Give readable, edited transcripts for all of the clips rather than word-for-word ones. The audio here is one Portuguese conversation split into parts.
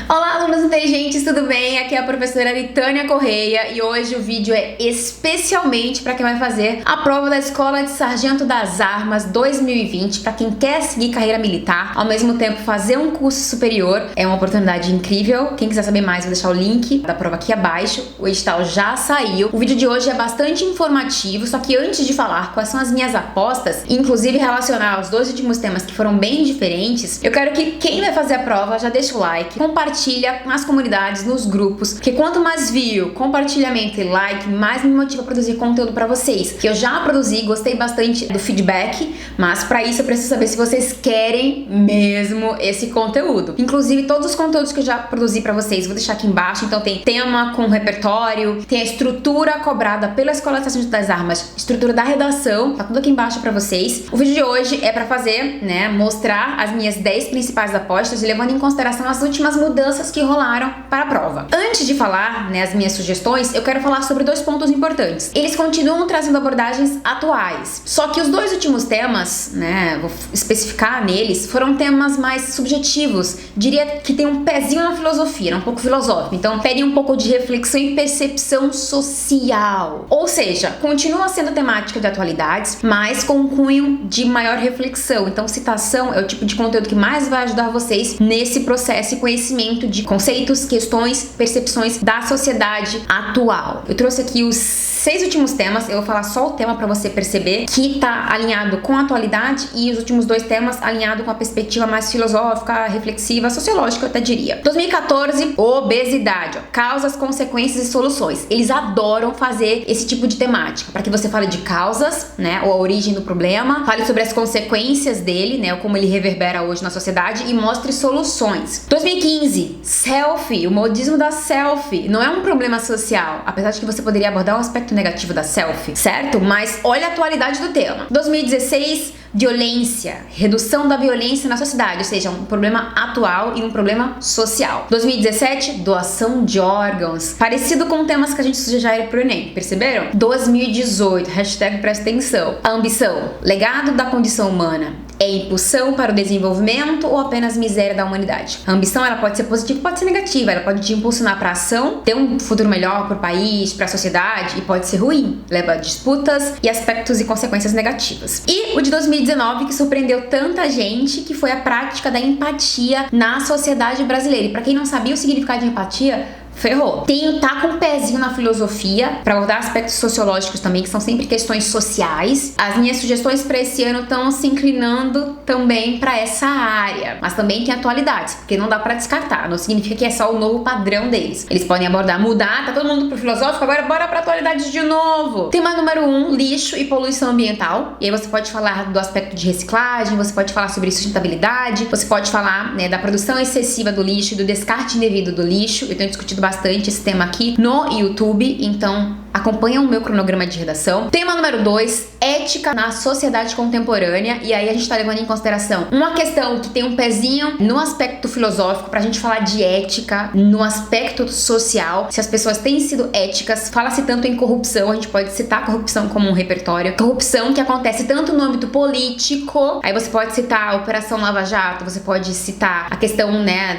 Olá, alunos inteligentes, tudo bem? Aqui é a professora Aritânia Correia e hoje o vídeo é especialmente para quem vai fazer a prova da Escola de Sargento das Armas 2020, para quem quer seguir carreira militar, ao mesmo tempo fazer um curso superior. É uma oportunidade incrível. Quem quiser saber mais, vou deixar o link da prova aqui abaixo. O edital já saiu. O vídeo de hoje é bastante informativo, só que antes de falar quais são as minhas apostas, inclusive relacionar os dois últimos temas que foram bem diferentes, eu quero que quem vai fazer a prova já deixe o like, compartilha nas comunidades, nos grupos, porque quanto mais view, compartilhamento e like, mais me motiva a produzir conteúdo pra vocês. Que eu já produzi, gostei bastante do feedback, mas pra isso eu preciso saber se vocês querem mesmo esse conteúdo. Inclusive, todos os conteúdos que eu já produzi pra vocês, vou deixar aqui embaixo. Então tem tema com repertório, tem a estrutura cobrada pela Escola de Sargento das Armas, estrutura da redação, tá tudo aqui embaixo pra vocês. O vídeo de hoje é pra fazer, mostrar as minhas 10 principais apostas, levando em consideração as últimas mudanças que rolaram para a prova. Antes de falar, as minhas sugestões, eu quero falar sobre dois pontos importantes. Eles continuam trazendo abordagens atuais, só que os dois últimos temas, vou especificar neles, foram temas mais subjetivos, diria que tem um pezinho na filosofia, um pouco filosófico, então pedem um pouco de reflexão e percepção social. Ou seja, continua sendo temática de atualidades, mas com um cunho de maior reflexão. Então, citação é o tipo de conteúdo que mais vai ajudar vocês nesse processo e conhecimento de conceitos, questões, percepções da sociedade atual. Eu trouxe aqui os 6 últimos temas, eu vou falar só o tema para você perceber que tá alinhado com a atualidade e os últimos 2 temas alinhado com a perspectiva mais filosófica, reflexiva, sociológica, eu até diria. 2014, obesidade, causas, consequências e soluções. Eles adoram fazer esse tipo de temática, para que você fale de causas, ou a origem do problema, fale sobre as consequências dele, ou como ele reverbera hoje na sociedade e mostre soluções. 2015, selfie, o modismo da selfie. Não é um problema social, apesar de que você poderia abordar um aspecto negativo da selfie, certo? Mas olha a atualidade do tema. 2016, violência, redução da violência na sociedade, ou seja, um problema atual e um problema social. 2017, doação de órgãos, parecido com temas que a gente já era pro Enem, perceberam? 2018, hashtag presta atenção, a ambição, legado da condição humana, é impulsão para o desenvolvimento ou apenas miséria da humanidade? A ambição, ela pode ser positiva, pode ser negativa, ela pode te impulsionar para ação, ter um futuro melhor para o país, para a sociedade, e pode ser ruim, leva a disputas e aspectos e consequências negativas. E o de 2019, que surpreendeu tanta gente, que foi a prática da empatia na sociedade brasileira. E para quem não sabia o significado de empatia, ferrou. Tá com um pezinho na filosofia, para abordar aspectos sociológicos também, que são sempre questões sociais. As minhas sugestões para esse ano estão se inclinando também para essa área, mas também tem atualidades, porque não dá para descartar, não significa que é só o novo padrão deles. Eles podem abordar, mudar, tá todo mundo pro filosófico, agora bora pra atualidade de novo. Tema número 1, lixo e poluição ambiental. E aí você pode falar do aspecto de reciclagem, você pode falar sobre sustentabilidade, você pode falar, da produção excessiva do lixo e do descarte indevido do lixo. Eu tenho discutido bastante esse tema aqui no YouTube, então acompanha o meu cronograma de redação. Tema número 2, ética na sociedade contemporânea. E aí a gente tá levando em consideração uma questão que tem um pezinho no aspecto filosófico, pra gente falar de ética no aspecto social, se as pessoas têm sido éticas. Fala-se tanto em corrupção, a gente pode citar a corrupção como um repertório. Corrupção que acontece tanto no âmbito político, aí você pode citar a Operação Lava Jato, você pode citar a questão,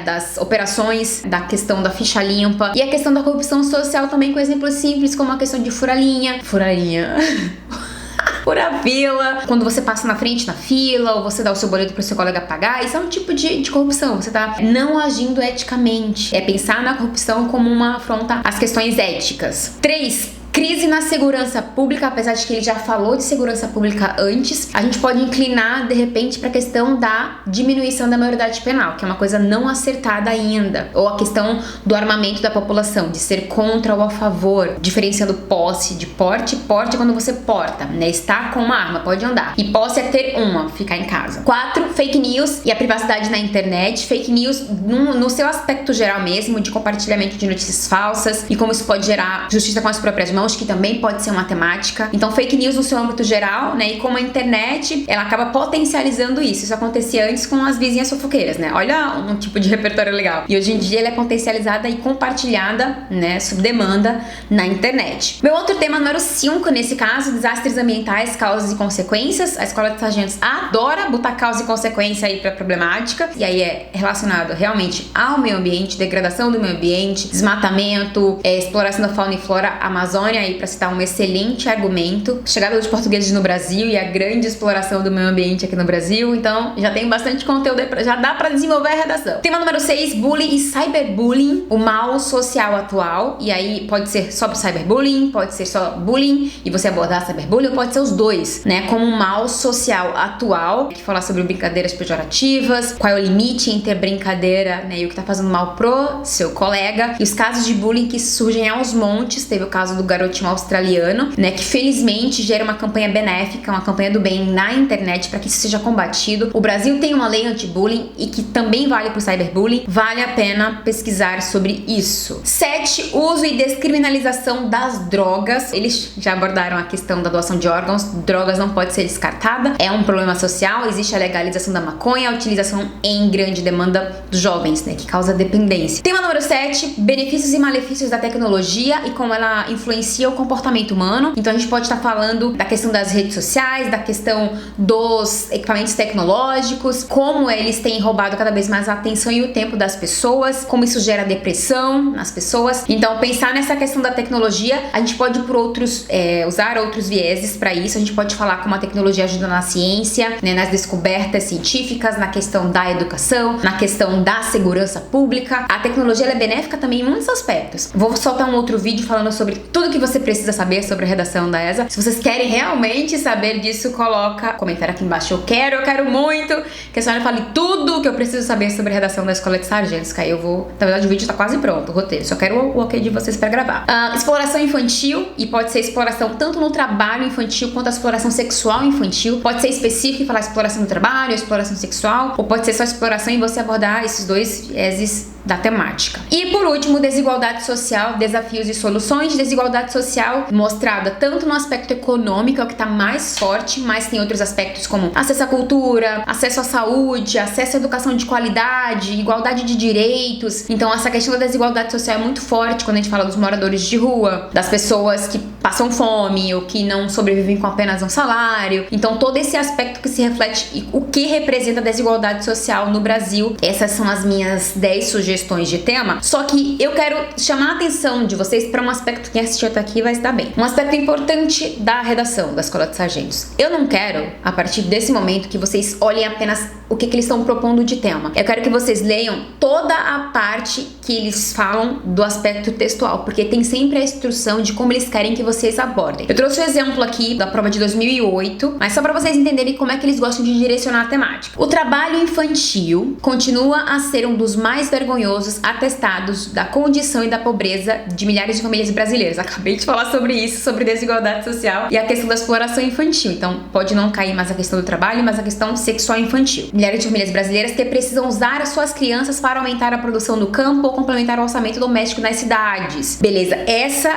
das operações, da questão da ficha limpa, e a questão da corrupção social também, com exemplos simples como a questão de fura-linha fura-fila, quando você passa na frente na fila, ou você dá o seu boleto pro seu colega pagar. Isso é um tipo de corrupção, você tá não agindo eticamente. É pensar na corrupção como uma afronta às questões éticas. 3, crise na segurança pública. Apesar de que ele já falou de segurança pública antes, a gente pode inclinar de repente para a questão da diminuição da maioridade penal, que é uma coisa não acertada ainda, ou a questão do armamento da população, de ser contra ou a favor, diferenciando posse de porte. Porte é quando você porta, está com uma arma, pode andar, e posse é ter uma, ficar em casa. 4, fake news e a privacidade na internet. Fake news no seu aspecto geral mesmo, de compartilhamento de notícias falsas e como isso pode gerar justiça com as próprias mãos. acho que também pode ser uma temática. Então, fake news no seu âmbito geral, né? E como a internet, ela acaba potencializando isso. Isso acontecia antes com as vizinhas fofoqueiras, né? Olha um tipo de repertório legal. E hoje em dia ela é potencializada e compartilhada, né? Sob demanda na internet. Meu outro tema número 5, nesse caso, desastres ambientais, causas e consequências. A Escola de Sargentos adora botar causa e consequência aí pra problemática. E aí é relacionado realmente ao meio ambiente, degradação do meio ambiente, desmatamento, exploração da fauna e flora Amazônia, aí pra citar um excelente argumento. Chegada dos portugueses no Brasil e a grande exploração do meio ambiente aqui no Brasil. Então, já tem bastante conteúdo aí, já dá pra desenvolver a redação. Tema número 6, bullying e cyberbullying, o mal social atual. E aí pode ser só cyberbullying, pode ser só bullying e você abordar cyberbullying, ou pode ser os dois, né? Como um mal social atual, que falar sobre brincadeiras pejorativas, qual é o limite entre a brincadeira, né, e o que tá fazendo mal pro seu colega. E os casos de bullying que surgem aos montes. Teve o caso do garotinho australiano, né, que felizmente gera uma campanha benéfica, uma campanha do bem na internet para que isso seja combatido. O Brasil tem uma lei anti-bullying e que também vale pro cyberbullying. Vale a pena pesquisar sobre isso. 7, uso e descriminalização das drogas. Eles já abordaram a questão da doação de órgãos. Drogas não pode ser descartada. É um problema social. Existe a legalização da maconha, a utilização em grande demanda dos jovens, né, que causa dependência. Tema número 7, benefícios e malefícios da tecnologia e como ela influencia o comportamento humano. Então a gente pode estar falando da questão das redes sociais, da questão dos equipamentos tecnológicos, como eles têm roubado cada vez mais a atenção e o tempo das pessoas, como isso gera depressão nas pessoas. Então, pensar nessa questão da tecnologia, a gente pode por usar outros vieses para isso. A gente pode falar como a tecnologia ajuda na ciência, né, nas descobertas científicas, na questão da educação, na questão da segurança pública. A tecnologia ela é benéfica também em muitos aspectos. Vou soltar um outro vídeo falando sobre tudo que você precisa saber sobre a redação da ESA. Se vocês querem realmente saber disso, coloca comentário aqui embaixo. Eu quero muito que a senhora fale tudo que eu preciso saber sobre a redação da Escola de Sargentos, que aí eu vou... Na verdade, o vídeo tá quase pronto, o roteiro. Só quero o ok de vocês pra gravar. Exploração infantil, e pode ser exploração tanto no trabalho infantil quanto a exploração sexual infantil. Pode ser específico e falar exploração no trabalho, exploração sexual, ou pode ser só exploração e você abordar esses dois vieses da temática. E por último, desigualdade social, desafios e soluções. Desigualdade social mostrada tanto no aspecto econômico, é o que está mais forte, mas tem outros aspectos como acesso à cultura, acesso à saúde, acesso à educação de qualidade, igualdade de direitos. Então essa questão da desigualdade social é muito forte quando a gente fala dos moradores de rua, das pessoas que passam fome ou que não sobrevivem com apenas um salário. Então todo esse aspecto que se reflete e o que representa a desigualdade social no Brasil. Essas são as minhas 10 sugestões de tema, só que eu quero chamar a atenção de vocês para um aspecto que quem assistiu até aqui vai se dar bem. Um aspecto importante da redação da Escola de Sargentos. Eu não quero, a partir desse momento, que vocês olhem apenas o que eles estão propondo de tema. Eu quero que vocês leiam toda a parte que eles falam do aspecto textual, porque tem sempre a instrução de como eles querem que vocês abordem. Eu trouxe um exemplo aqui da prova de 2008, mas só para vocês entenderem como é que eles gostam de direcionar a temática. O trabalho infantil continua a ser um dos mais vergonhosos atestados da condição e da pobreza de milhares de famílias brasileiras. Acabei de falar sobre isso, sobre desigualdade social e a questão da exploração infantil. Então, pode não cair mais a questão do trabalho, mas a questão sexual infantil. Milhares de famílias brasileiras que precisam usar as suas crianças para aumentar a produção no campo ou complementar o orçamento doméstico nas cidades. Beleza, esse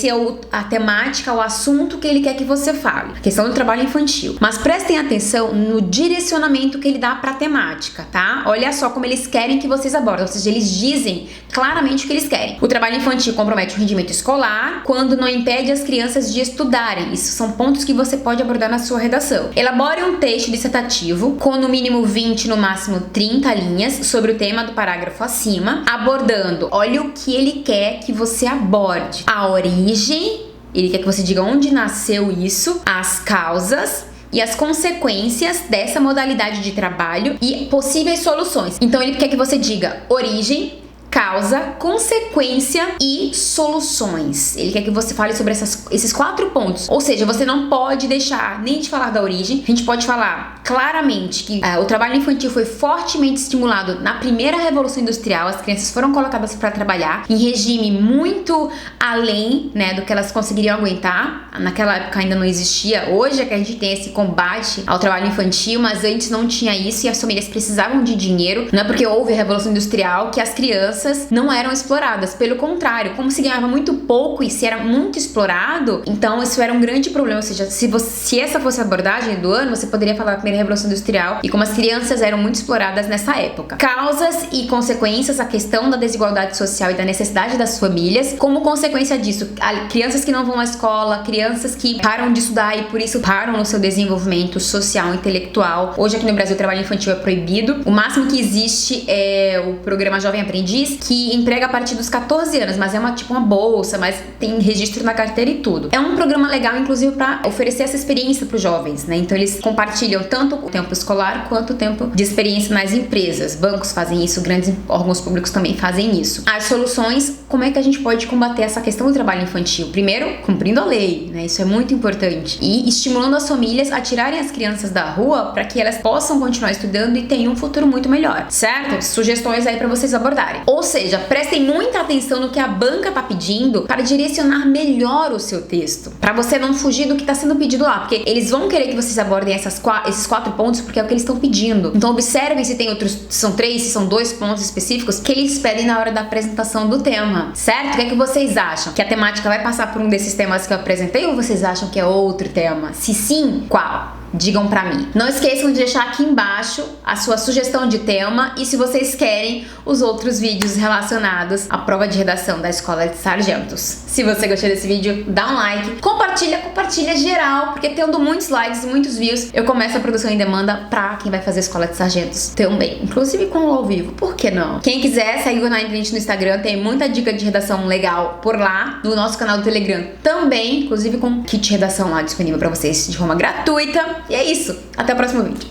é a temática, o assunto que ele quer que você fale. A questão do trabalho infantil. Mas prestem atenção no direcionamento que ele dá para a temática, tá? Olha só como eles querem que vocês abordem, ou seja, eles dizem claramente o que eles querem. O trabalho infantil compromete o rendimento escolar quando não impede as crianças de estudarem. Isso são pontos que você pode abordar na sua redação. Elabore um texto dissertativo com no mínimo 20, no máximo 30 linhas sobre o tema do parágrafo acima, abordando, olha o que ele quer que você aborde. A origem, ele quer que você diga onde nasceu isso, as causas e as consequências dessa modalidade de trabalho e possíveis soluções. Então ele quer que você diga origem, causa, consequência e soluções. Ele quer que você fale sobre esses 4 pontos. Ou seja, você não pode deixar nem de falar da origem. A gente pode falar claramente que o trabalho infantil foi fortemente estimulado na primeira Revolução Industrial. As crianças foram colocadas para trabalhar em regime muito além, né, do que elas conseguiriam aguentar. Naquela época ainda não existia. Hoje é que a gente tem esse combate ao trabalho infantil, mas antes não tinha isso e as famílias precisavam de dinheiro. Não é porque houve a Revolução Industrial que as crianças crianças não eram exploradas. Pelo contrário, como se ganhava muito pouco e se era muito explorado, então isso era um grande problema. Ou seja, se essa fosse a abordagem do ano, você poderia falar da primeira Revolução Industrial e como as crianças eram muito exploradas nessa época. Causas e consequências, a questão da desigualdade social e da necessidade das famílias. Como consequência disso, crianças que não vão à escola, crianças que param de estudar e por isso param no seu desenvolvimento social, intelectual. Hoje aqui no Brasil o trabalho infantil é proibido. O máximo que existe é o programa Jovem Aprendiz, que emprega a partir dos 14 anos, mas é uma bolsa, mas tem registro na carteira e tudo. É um programa legal, inclusive, para oferecer essa experiência para os jovens, né? Então eles compartilham tanto o tempo escolar quanto o tempo de experiência nas empresas. Bancos fazem isso, grandes órgãos públicos também fazem isso. As soluções, como é que a gente pode combater essa questão do trabalho infantil? Primeiro, cumprindo a lei, né? Isso é muito importante. E estimulando as famílias a tirarem as crianças da rua para que elas possam continuar estudando e tenham um futuro muito melhor, certo? Sugestões aí para vocês abordarem. Ou seja, prestem muita atenção no que a banca tá pedindo para direcionar melhor o seu texto, para você não fugir do que tá sendo pedido lá, porque eles vão querer que vocês abordem esses 4 pontos porque é o que eles estão pedindo. Então observem se tem outros, se são 3, se são 2 pontos específicos que eles pedem na hora da apresentação do tema, certo? O que é que vocês acham? Que a temática vai passar por um desses temas que eu apresentei ou vocês acham que é outro tema? Se sim, qual? Digam pra mim. Não esqueçam de deixar aqui embaixo a sua sugestão de tema e se vocês querem os outros vídeos relacionados à prova de redação da Escola de Sargentos. Se você gostou desse vídeo, dá um like, compartilha geral, porque tendo muitos likes e muitos views, eu começo a produção em demanda pra quem vai fazer a Escola de Sargentos também, inclusive com o ao vivo, por que não? Quem quiser, segue o Naintrint no Instagram, tem muita dica de redação legal por lá, no nosso canal do Telegram também, inclusive com kit de redação lá disponível pra vocês de forma gratuita. E é isso. Até o próximo vídeo.